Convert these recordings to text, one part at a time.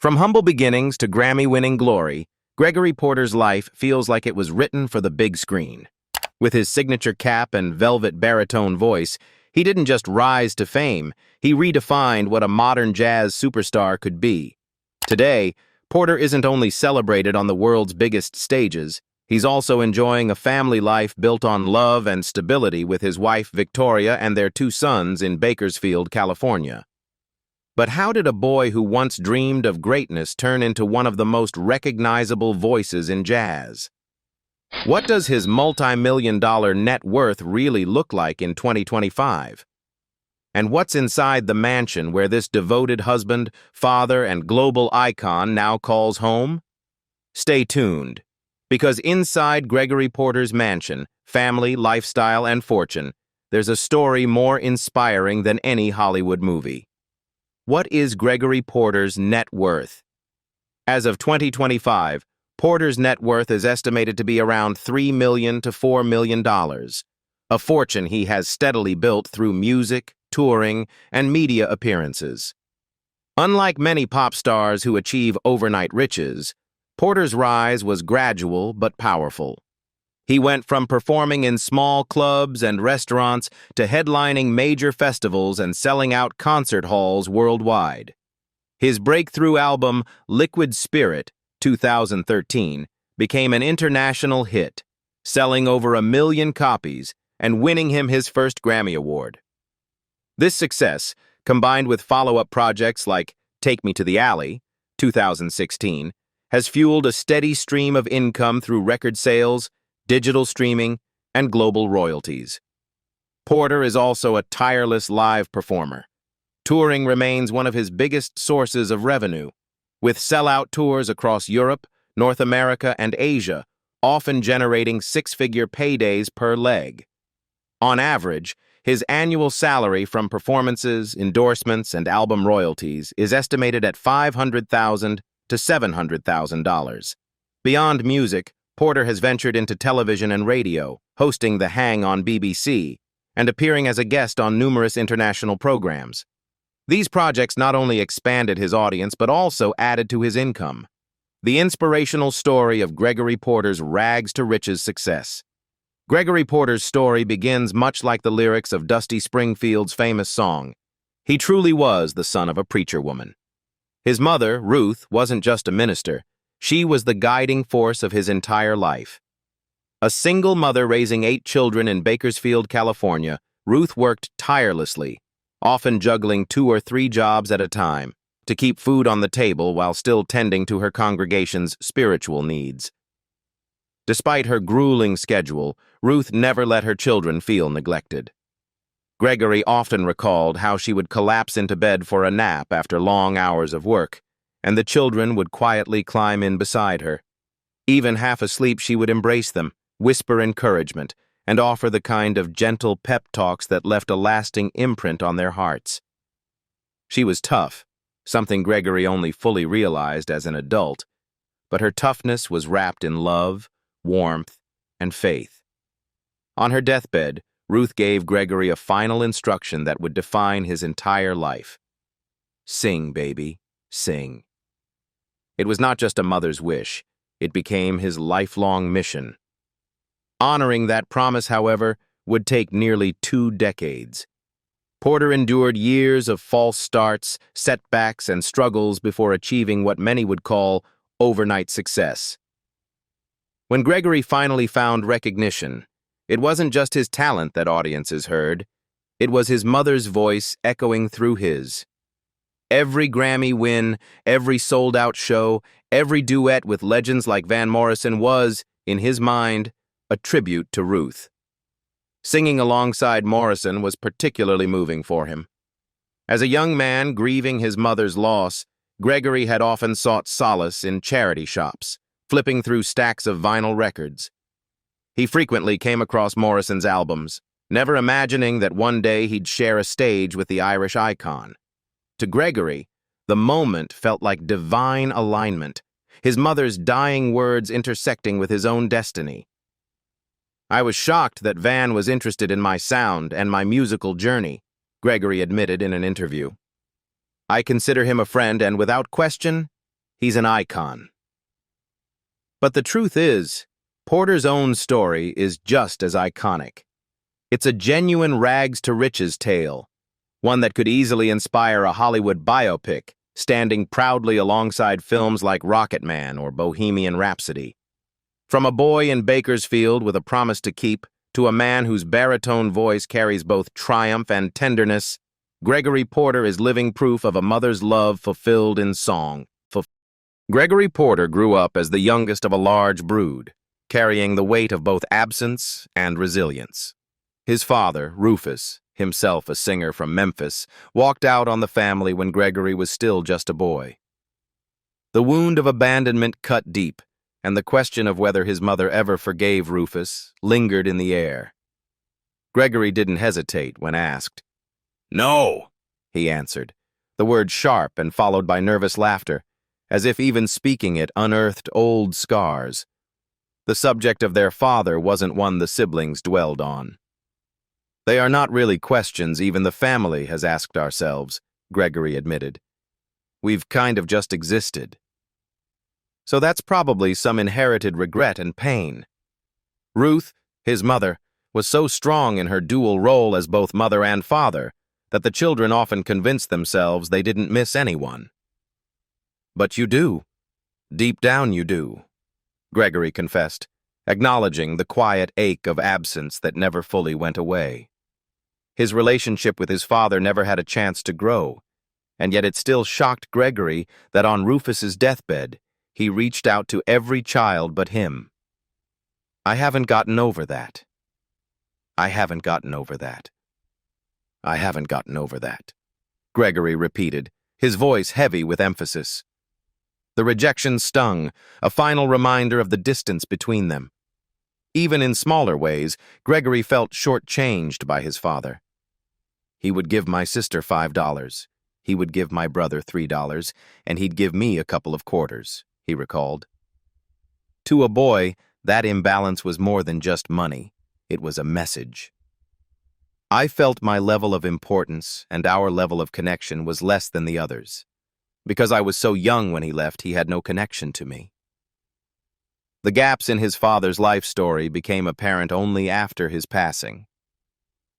From humble beginnings to Grammy-winning glory, Gregory Porter's life feels like it was written for the big screen. With his signature cap and velvet baritone voice, he didn't just rise to fame, he redefined what a modern jazz superstar could be. Today, Porter isn't only celebrated on the world's biggest stages, he's also enjoying a family life built on love and stability with his wife Victoria and their two sons in Bakersfield, California. But how did a boy who once dreamed of greatness turn into one of the most recognizable voices in jazz? What does his multi-million-dollar net worth really look like in 2025? And what's inside the mansion where this devoted husband, father, and global icon now calls home? Stay tuned, because inside Gregory Porter's mansion, family, lifestyle, and fortune, there's a story more inspiring than any Hollywood movie. What is Gregory Porter's net worth? As of 2025, Porter's net worth is estimated to be around $3 million to $4 million, a fortune he has steadily built through music, touring, and media appearances. Unlike many pop stars who achieve overnight riches, Porter's rise was gradual but powerful. He went from performing in small clubs and restaurants to headlining major festivals and selling out concert halls worldwide. His breakthrough album, Liquid Spirit, 2013, became an international hit, selling over 1 million copies and winning him his first Grammy Award. This success, combined with follow-up projects like Take Me to the Alley, 2016, has fueled a steady stream of income through record sales, digital streaming, and global royalties. Porter is also a tireless live performer. Touring remains one of his biggest sources of revenue, with sellout tours across Europe, North America, and Asia, often generating six-figure paydays per leg. On average, his annual salary from performances, endorsements, and album royalties is estimated at $500,000 to $700,000. Beyond music, Porter has ventured into television and radio, hosting The Hang on BBC, and appearing as a guest on numerous international programs. These projects not only expanded his audience but also added to his income. The inspirational story of Gregory Porter's rags-to-riches success. Gregory Porter's story begins much like the lyrics of Dusty Springfield's famous song. He truly was the son of a preacher woman. His mother, Ruth, wasn't just a minister. She was the guiding force of his entire life. A single mother raising 8 children in Bakersfield, California, Ruth worked tirelessly, often juggling 2 or 3 jobs at a time, to keep food on the table while still tending to her congregation's spiritual needs. Despite her grueling schedule, Ruth never let her children feel neglected. Gregory often recalled how she would collapse into bed for a nap after long hours of work, and the children would quietly climb in beside her. Even half asleep, she would embrace them, whisper encouragement, and offer the kind of gentle pep talks that left a lasting imprint on their hearts. She was tough, something Gregory only fully realized as an adult, but her toughness was wrapped in love, warmth, and faith. On her deathbed, Ruth gave Gregory a final instruction that would define his entire life. Sing, baby, sing. It was not just a mother's wish, it became his lifelong mission. Honoring that promise, however, would take nearly 2 decades. Porter endured years of false starts, setbacks, and struggles before achieving what many would call overnight success. When Gregory finally found recognition, it wasn't just his talent that audiences heard, it was his mother's voice echoing through his. Every Grammy win, every sold-out show, every duet with legends like Van Morrison was, in his mind, a tribute to Ruth. Singing alongside Morrison was particularly moving for him. As a young man grieving his mother's loss, Gregory had often sought solace in charity shops, flipping through stacks of vinyl records. He frequently came across Morrison's albums, never imagining that one day he'd share a stage with the Irish icon. To Gregory, the moment felt like divine alignment, his mother's dying words intersecting with his own destiny. I was shocked that Van was interested in my sound and my musical journey, Gregory admitted in an interview. I consider him a friend and, without question, He's an icon. But the truth is, Porter's own story is just as iconic. It's a genuine rags-to-riches tale, one that could easily inspire a Hollywood biopic, standing proudly alongside films like Rocketman or Bohemian Rhapsody. From a boy in Bakersfield with a promise to keep, to a man whose baritone voice carries both triumph and tenderness, Gregory Porter is living proof of a mother's love fulfilled in song. Gregory Porter grew up as the youngest of a large brood, carrying the weight of both absence and resilience. His father, Rufus, himself a singer from Memphis, walked out on the family when Gregory was still just a boy. The wound of abandonment cut deep, and the question of whether his mother ever forgave Rufus lingered in the air. Gregory didn't hesitate when asked. "No," he answered, the word sharp and followed by nervous laughter, as if even speaking it unearthed old scars. The subject of their father wasn't one the siblings dwelled on. "They are not really questions even the family has asked ourselves," Gregory admitted. "We've kind of just existed." So that's probably some inherited regret and pain. Ruth, his mother, was so strong in her dual role as both mother and father that the children often convinced themselves they didn't miss anyone. "But you do. Deep down you do," Gregory confessed, acknowledging the quiet ache of absence that never fully went away. His relationship with his father never had a chance to grow, and yet it still shocked Gregory that on Rufus's deathbed, he reached out to every child but him. "I haven't gotten over that. I haven't gotten over that. I haven't gotten over that," Gregory repeated, his voice heavy with emphasis. The rejection stung, a final reminder of the distance between them. Even in smaller ways, Gregory felt shortchanged by his father. "He would give my sister $5. He would give my brother $3, and he'd give me a couple of quarters," he recalled. To a boy, that imbalance was more than just money. It was a message. "I felt my level of importance and our level of connection was less than the others. Because I was so young when he left, he had no connection to me." The gaps in his father's life story became apparent only after his passing.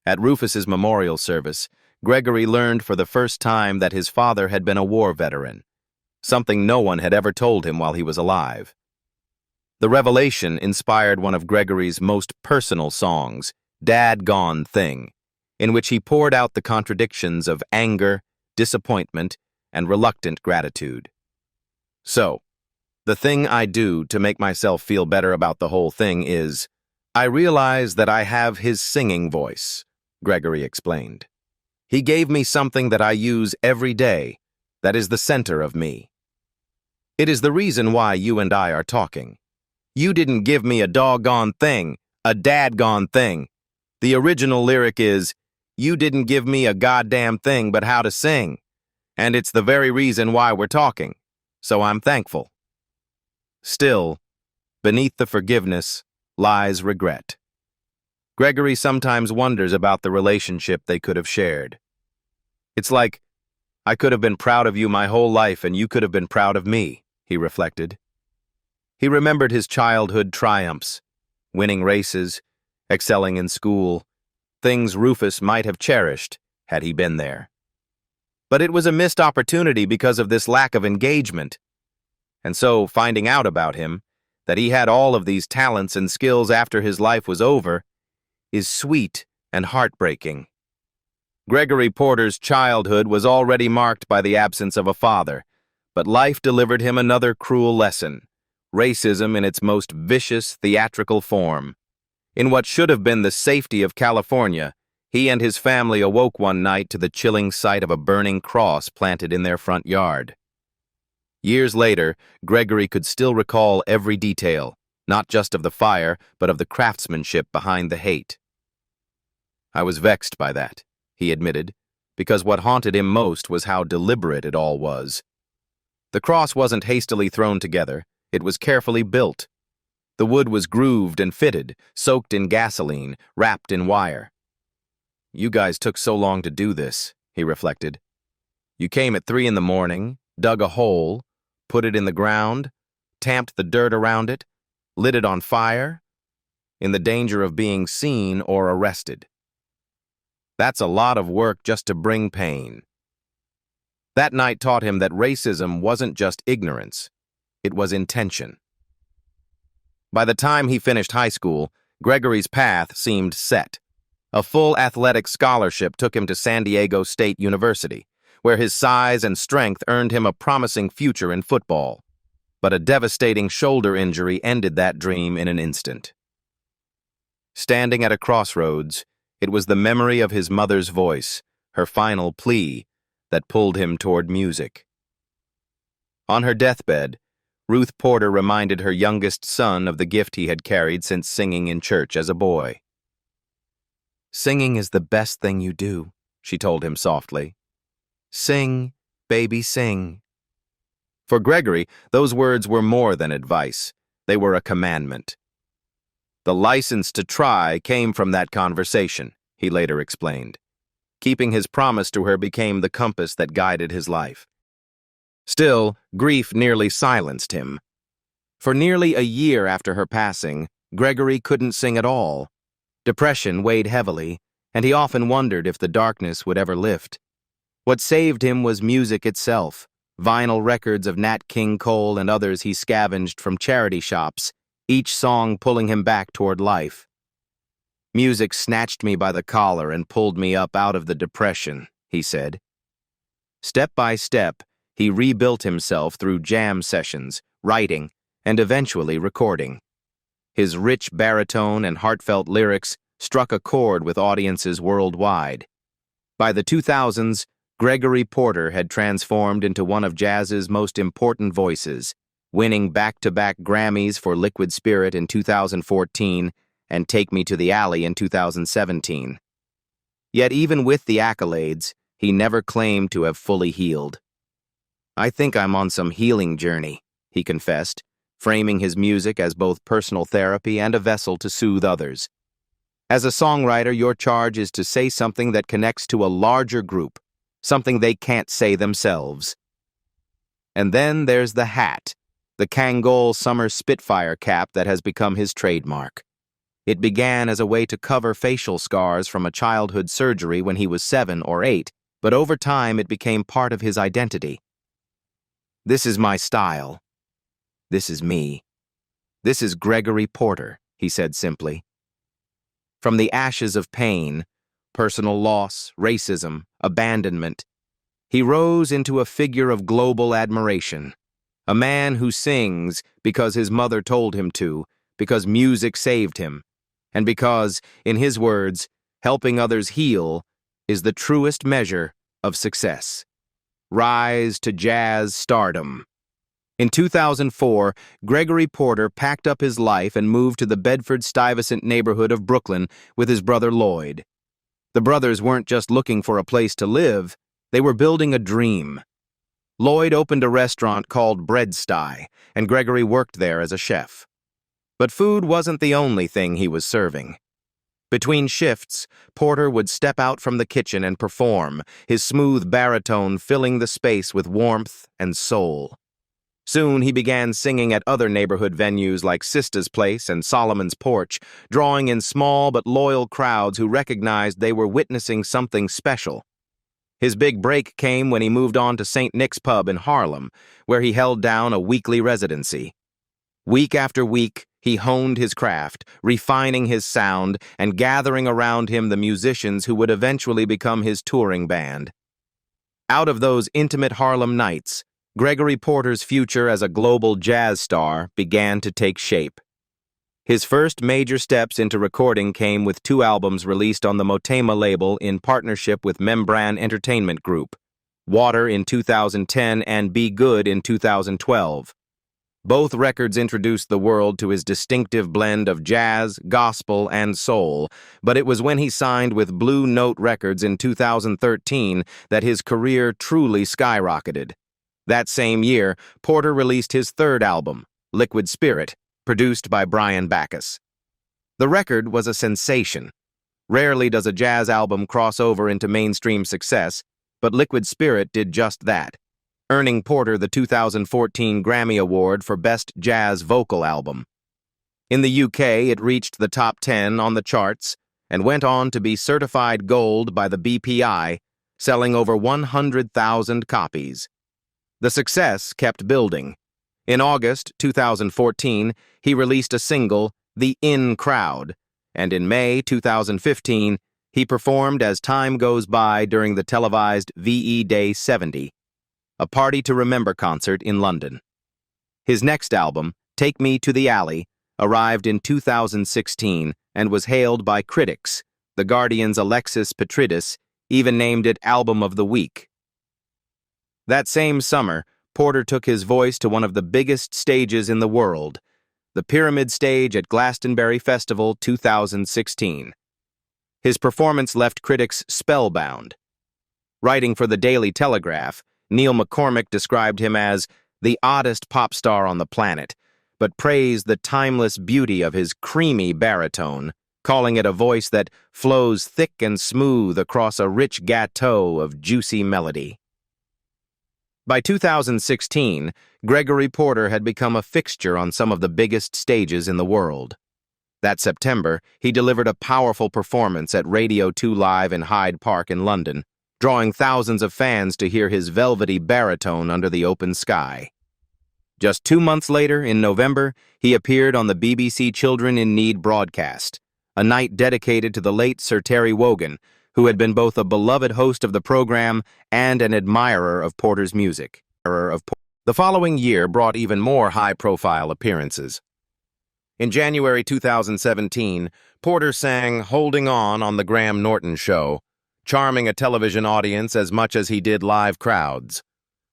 At Rufus's memorial service, Gregory learned for the first time that his father had been a war veteran, something no one had ever told him while he was alive. The revelation inspired one of Gregory's most personal songs, "Dad Gone Thing," in which he poured out the contradictions of anger, disappointment, and reluctant gratitude. "So, the thing I do to make myself feel better about the whole thing is, I realize that I have his singing voice," Gregory explained. "He gave me something that I use every day, that is the center of me. It is the reason why you and I are talking. You didn't give me a doggone thing, a dadgone thing. The original lyric is, you didn't give me a goddamn thing but how to sing. And it's the very reason why we're talking, so I'm thankful." Still, beneath the forgiveness lies regret. Gregory sometimes wonders about the relationship they could have shared. "It's like, I could have been proud of you my whole life and you could have been proud of me," he reflected. He remembered his childhood triumphs, winning races, excelling in school, things Rufus might have cherished had he been there. But it was a missed opportunity because of this lack of engagement. And so, finding out about him, that he had all of these talents and skills after his life was over, is sweet and heartbreaking. Gregory Porter's childhood was already marked by the absence of a father, but life delivered him another cruel lesson, racism in its most vicious theatrical form. In what should have been the safety of California, he and his family awoke one night to the chilling sight of a burning cross planted in their front yard. Years later, Gregory could still recall every detail, not just of the fire, but of the craftsmanship behind the hate. "I was vexed by that," he admitted, because what haunted him most was how deliberate it all was. The cross wasn't hastily thrown together, it was carefully built. The wood was grooved and fitted, soaked in gasoline, wrapped in wire. "You guys took so long to do this," he reflected. "You came at 3 in the morning, dug a hole, put it in the ground, tamped the dirt around it, lit it on fire, in the danger of being seen or arrested. That's a lot of work just to bring pain. That night taught him that racism wasn't just ignorance, it was intention. By the time he finished high school, Gregory's path seemed set. A full athletic scholarship took him to San Diego State University, where his size and strength earned him a promising future in football. But a devastating shoulder injury ended that dream in an instant. Standing at a crossroads, it was the memory of his mother's voice, her final plea, that pulled him toward music. On her deathbed, Ruth Porter reminded her youngest son of the gift he had carried since singing in church as a boy. "Singing is the best thing you do," she told him softly. "Sing, baby, sing." For Gregory, those words were more than advice. They were a commandment. The license to try came from that conversation, he later explained. Keeping his promise to her became the compass that guided his life. Still, grief nearly silenced him. For nearly a year after her passing, Gregory couldn't sing at all. Depression weighed heavily, and he often wondered if the darkness would ever lift. What saved him was music itself, vinyl records of Nat King Cole and others he scavenged from charity shops, each song pulling him back toward life. "Music snatched me by the collar and pulled me up out of the depression," he said. Step by step, he rebuilt himself through jam sessions, writing, and eventually recording. His rich baritone and heartfelt lyrics struck a chord with audiences worldwide. By the 2000s, Gregory Porter had transformed into one of jazz's most important voices, winning back-to-back Grammys for Liquid Spirit in 2014 and Take Me to the Alley in 2017. Yet even with the accolades, he never claimed to have fully healed. "I think I'm on some healing journey," he confessed, framing his music as both personal therapy and a vessel to soothe others. As a songwriter, your charge is to say something that connects to a larger group, something they can't say themselves. And then there's the hat, the Kangol summer Spitfire cap that has become his trademark. It began as a way to cover facial scars from a childhood surgery when he was 7 or 8, but over time it became part of his identity. "This is my style. This is me. This is Gregory Porter," he said simply. From the ashes of pain, personal loss, racism, abandonment, he rose into a figure of global admiration, a man who sings because his mother told him to, because music saved him, and because, in his words, helping others heal is the truest measure of success. Rise to jazz stardom. In 2004, Gregory Porter packed up his life and moved to the Bedford-Stuyvesant neighborhood of Brooklyn with his brother Lloyd. The brothers weren't just looking for a place to live, they were building a dream. Lloyd opened a restaurant called Bread Sty, and Gregory worked there as a chef. But food wasn't the only thing he was serving. Between shifts, Porter would step out from the kitchen and perform, his smooth baritone filling the space with warmth and soul. Soon he began singing at other neighborhood venues like Sista's Place and Solomon's Porch, drawing in small but loyal crowds who recognized they were witnessing something special. His big break came when he moved on to St. Nick's Pub in Harlem, where he held down a weekly residency. Week after week, he honed his craft, refining his sound and gathering around him the musicians who would eventually become his touring band. Out of those intimate Harlem nights, Gregory Porter's future as a global jazz star began to take shape. His first major steps into recording came with 2 albums released on the Motema label in partnership with Membran Entertainment Group, Water in 2010 and Be Good in 2012. Both records introduced the world to his distinctive blend of jazz, gospel, and soul, but it was when he signed with Blue Note Records in 2013 that his career truly skyrocketed. That same year, Porter released his 3rd album, Liquid Spirit, produced by Brian Backus. The record was a sensation. Rarely does a jazz album cross over into mainstream success, but Liquid Spirit did just that. earning Porter the 2014 Grammy Award for Best Jazz Vocal Album. In the UK, it reached the top 10 on the charts and went on to be certified gold by the BPI, selling over 100,000 copies. The success kept building. In August 2014, he released a single, The In Crowd, and in May 2015, he performed As Time Goes By during the televised VE Day 70, a Party to Remember concert in London. His next album, Take Me to the Alley, arrived in 2016 and was hailed by critics. The Guardian's Alexis Petridis even named it Album of the Week. That same summer, Porter took his voice to one of the biggest stages in the world, the Pyramid Stage at Glastonbury Festival 2016. His performance left critics spellbound. Writing for the Daily Telegraph, Neil McCormick described him as the oddest pop star on the planet, but praised the timeless beauty of his creamy baritone, calling it a voice that flows thick and smooth across a rich gâteau of juicy melody. By 2016, Gregory Porter had become a fixture on some of the biggest stages in the world. That September, he delivered a powerful performance at Radio 2 Live in Hyde Park in London, drawing thousands of fans to hear his velvety baritone under the open sky. Just 2 months later, in November, he appeared on the BBC Children in Need broadcast, a night dedicated to the late Sir Terry Wogan, who had been both a beloved host of the program and an admirer of Porter's music. The following year brought even more high-profile appearances. In January 2017, Porter sang Holding On the Graham Norton Show, charming a television audience as much as he did live crowds.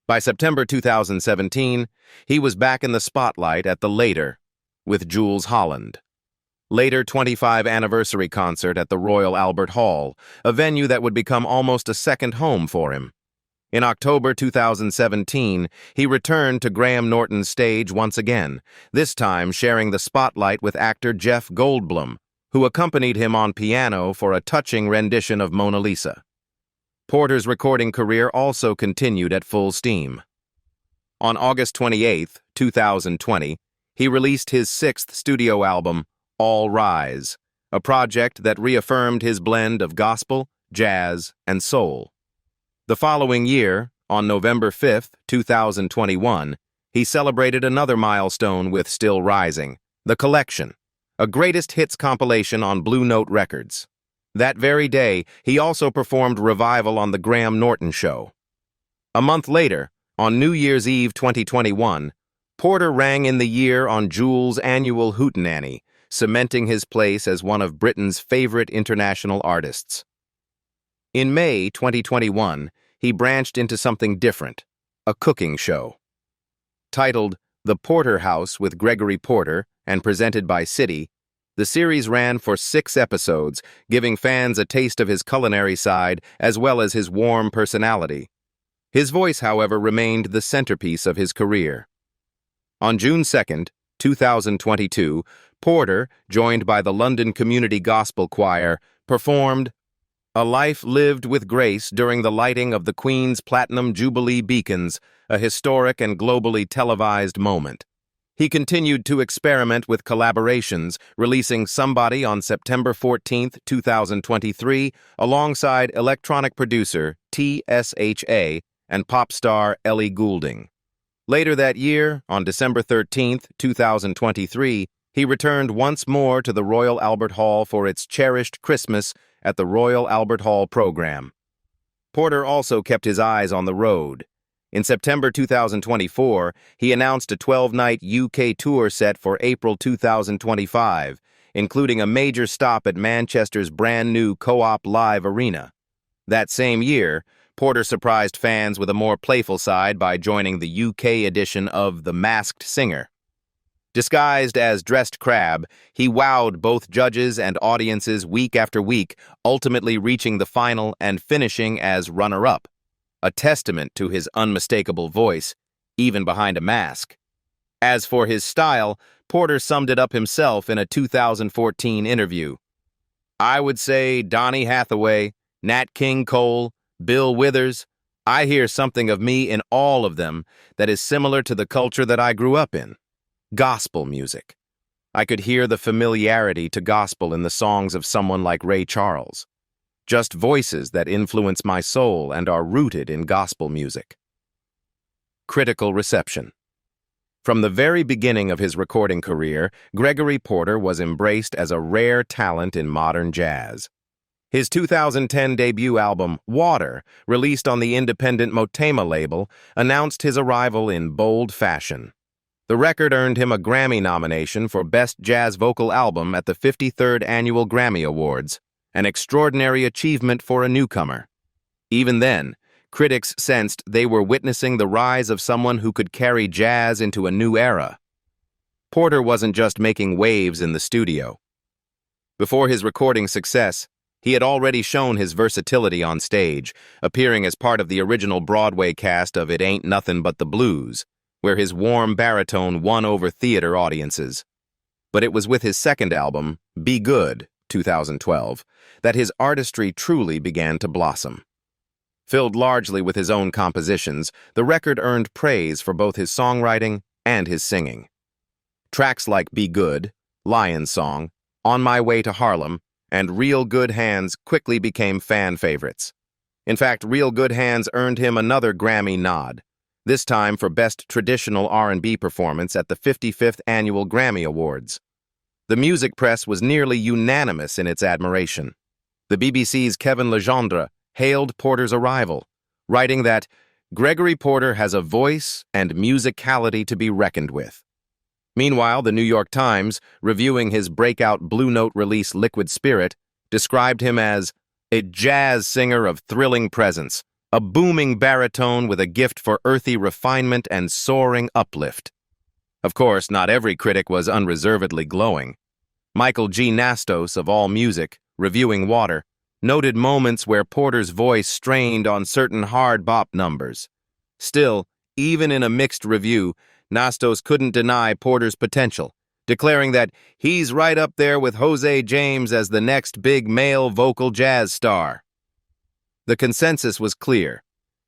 By September 2017, he was back in the spotlight at the Later with Jules Holland. Later 25th anniversary concert at the Royal Albert Hall, a venue that would become almost a second home for him. In October 2017, he returned to Graham Norton's stage once again, this time sharing the spotlight with actor Jeff Goldblum, who accompanied him on piano for a touching rendition of Mona Lisa. Porter's recording career also continued at full steam. On August 28, 2020, he released his sixth studio album, All Rise, a project that reaffirmed his blend of gospel, jazz, and soul. The following year, on November 5, 2021, he celebrated another milestone with Still Rising, The Collection, a greatest hits compilation on Blue Note Records. That very day, he also performed Revival on The Graham Norton Show. A month later, on New Year's Eve 2021, Porter rang in the year on Jules' annual Hootenanny, cementing his place as one of Britain's favorite international artists. In May 2021, he branched into something different, a cooking show. Titled The Porter House with Gregory Porter and presented by Citi, the series ran for 6 episodes, giving fans a taste of his culinary side as well as his warm personality. His voice, however, remained the centerpiece of his career. On June 2, 2022, Porter, joined by the London Community Gospel Choir, performed A Life Lived with Grace during the lighting of the Queen's Platinum Jubilee beacons, a historic and globally televised moment. He continued to experiment with collaborations, releasing Somebody on September 14, 2023, alongside electronic producer TSHA and pop star Ellie Goulding. Later that year, on December 13, 2023, he returned once more to the Royal Albert Hall for its cherished Christmas at the Royal Albert Hall program. Porter also kept his eyes on the road. In September 2024, he announced a 12-night UK tour set for April 2025, including a major stop at Manchester's brand-new Co-op Live Arena. That same year, Porter surprised fans with a more playful side by joining the UK edition of The Masked Singer. Disguised as Dressed Crab, he wowed both judges and audiences week after week, ultimately reaching the final and finishing as runner-up, a testament to his unmistakable voice, even behind a mask. As for his style, Porter summed it up himself in a 2014 interview. "I would say Donny Hathaway, Nat King Cole, Bill Withers. I hear something of me in all of them that is similar to the culture that I grew up in. Gospel music. I could hear the familiarity to gospel in the songs of someone like Ray Charles. Just voices that influence my soul and are rooted in gospel music. Critical reception. From the very beginning of his recording career, Gregory Porter was embraced as a rare talent in modern jazz. His 2010 debut album, Water, released on the independent Motema label, announced his arrival in bold fashion. The record earned him a Grammy nomination for Best Jazz Vocal Album at the 53rd Annual Grammy Awards, an extraordinary achievement for a newcomer. Even then, critics sensed they were witnessing the rise of someone who could carry jazz into a new era. Porter wasn't just making waves in the studio. Before his recording success, he had already shown his versatility on stage, appearing as part of the original Broadway cast of It Ain't Nothin' But the Blues, where his warm baritone won over theater audiences. But it was with his second album, Be Good, 2012, that his artistry truly began to blossom. Filled largely with his own compositions, the record earned praise for both his songwriting and his singing. Tracks like Be Good, Lion Song, On My Way to Harlem, and Real Good Hands quickly became fan favorites. In fact, Real Good Hands earned him another Grammy nod, this time for Best Traditional R&B Performance at the 55th Annual Grammy Awards. The music press was nearly unanimous in its admiration. The BBC's Kevin Legendre hailed Porter's arrival, writing that Gregory Porter has a voice and musicality to be reckoned with. Meanwhile, the New York Times, reviewing his breakout Blue Note release Liquid Spirit, described him as a jazz singer of thrilling presence, a booming baritone with a gift for earthy refinement and soaring uplift. Of course, not every critic was unreservedly glowing. Michael G. Nastos of AllMusic, reviewing Water, noted moments where Porter's voice strained on certain hard bop numbers. Still, even in a mixed review, Nastos couldn't deny Porter's potential, declaring that he's right up there with Jose James as the next big male vocal jazz star. The consensus was clear.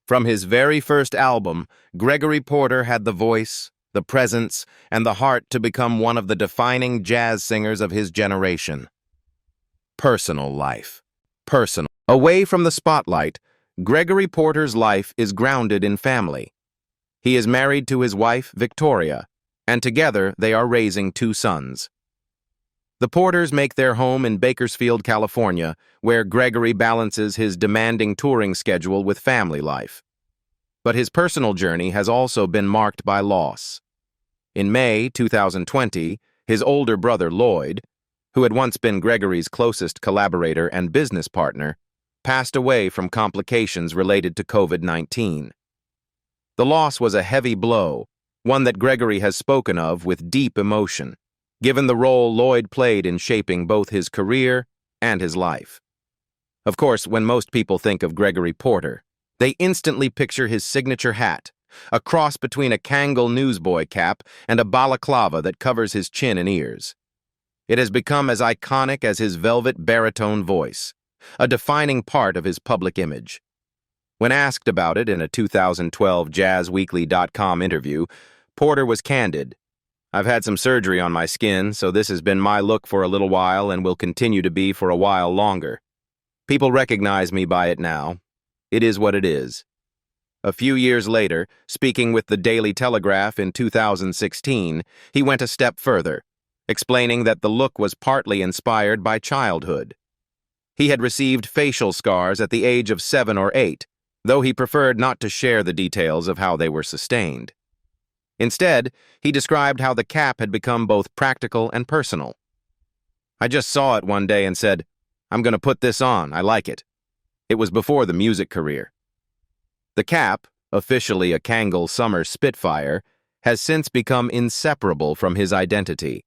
From his very first album, Gregory Porter had the voice, the presence, and the heart to become one of the defining jazz singers of his generation. Personal life. Personal. Away from the spotlight, Gregory Porter's life is grounded in family. He is married to his wife, Victoria, and together they are raising 2 sons. The Porters make their home in Bakersfield, California, where Gregory balances his demanding touring schedule with family life. But his personal journey has also been marked by loss. In May 2020, his older brother, Lloyd, who had once been Gregory's closest collaborator and business partner, passed away from complications related to COVID-19. The loss was a heavy blow, one that Gregory has spoken of with deep emotion, given the role Lloyd played in shaping both his career and his life. Of course, when most people think of Gregory Porter, they instantly picture his signature hat, a cross between a Kangol newsboy cap and a balaclava that covers his chin and ears. It has become as iconic as his velvet baritone voice, a defining part of his public image. When asked about it in a 2012 JazzWeekly.com interview, Porter was candid. "I've had some surgery on my skin, so this has been my look for a little while and will continue to be for a while longer. People recognize me by it now. It is what it is." A few years later, speaking with the Daily Telegraph in 2016, he went a step further, explaining that the look was partly inspired by childhood. He had received facial scars at the age of 7 or 8, though he preferred not to share the details of how they were sustained. Instead, he described how the cap had become both practical and personal. "I just saw it one day and said, I'm going to put this on, I like it." It was before the music career. The cap, officially a Kangol Summer Spitfire, has since become inseparable from his identity.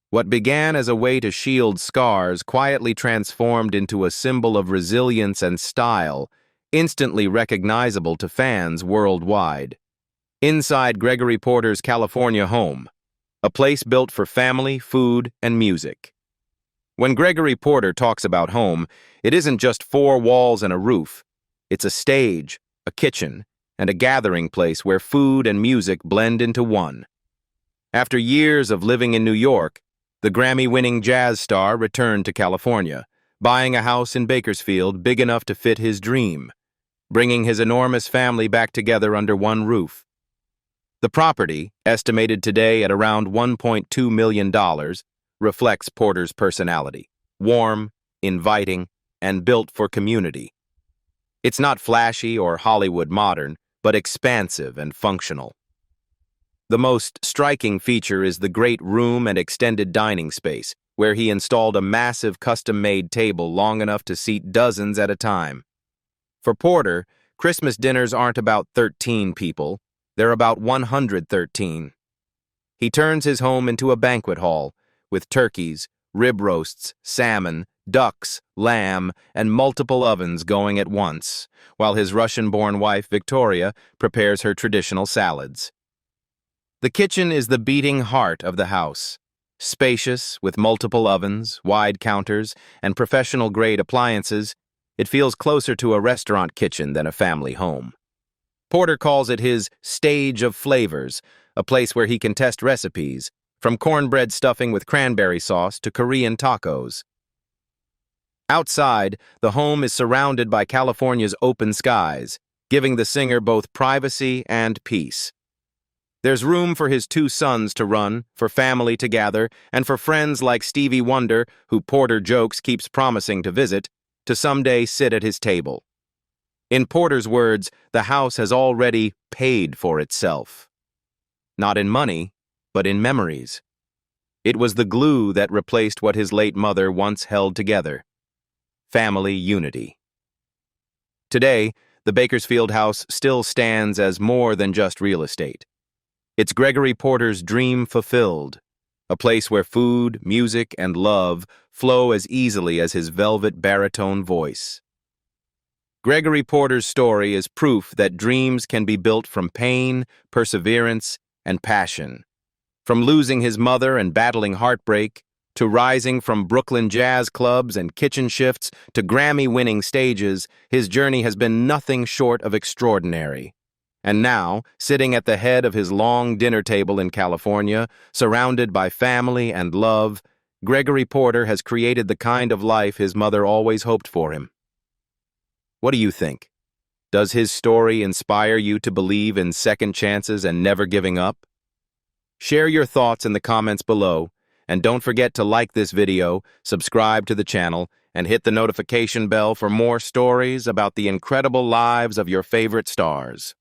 What began as a way to shield scars quietly transformed into a symbol of resilience and style, instantly recognizable to fans worldwide. Inside Gregory Porter's California home, a place built for family, food, and music. When Gregory Porter talks about home, it isn't just 4 walls and a roof. It's a stage, a kitchen, and a gathering place where food and music blend into one. After years of living in New York, the Grammy-winning jazz star returned to California, buying a house in Bakersfield big enough to fit his dream, bringing his enormous family back together under one roof. The property, estimated today at around $1.2 million, reflects Porter's personality: warm, inviting, and built for community. It's not flashy or Hollywood modern, but expansive and functional. The most striking feature is the great room and extended dining space, where he installed a massive custom-made table long enough to seat dozens at a time. For Porter, Christmas dinners aren't about 13 people, they're about 113. He turns his home into a banquet hall, with turkeys, rib roasts, salmon, ducks, lamb, and multiple ovens going at once, while his Russian-born wife, Victoria, prepares her traditional salads. The kitchen is the beating heart of the house. Spacious, with multiple ovens, wide counters, and professional-grade appliances, it feels closer to a restaurant kitchen than a family home. Porter calls it his stage of flavors, a place where he can test recipes, from cornbread stuffing with cranberry sauce to Korean tacos. Outside, the home is surrounded by California's open skies, giving the singer both privacy and peace. There's room for his 2 sons to run, for family to gather, and for friends like Stevie Wonder, who Porter jokes keeps promising to visit, to someday sit at his table. In Porter's words, the house has already paid for itself. Not in money, but in memories. It was the glue that replaced what his late mother once held together: family unity. Today, the Bakersfield house still stands as more than just real estate. It's Gregory Porter's dream fulfilled, a place where food, music, and love flow as easily as his velvet baritone voice. Gregory Porter's story is proof that dreams can be built from pain, perseverance, and passion. From losing his mother and battling heartbreak, to rising from Brooklyn jazz clubs and kitchen shifts to Grammy-winning stages, his journey has been nothing short of extraordinary. And now, sitting at the head of his long dinner table in California, surrounded by family and love, Gregory Porter has created the kind of life his mother always hoped for him. What do you think? Does his story inspire you to believe in second chances and never giving up? Share your thoughts in the comments below, and don't forget to like this video, subscribe to the channel, and hit the notification bell for more stories about the incredible lives of your favorite stars.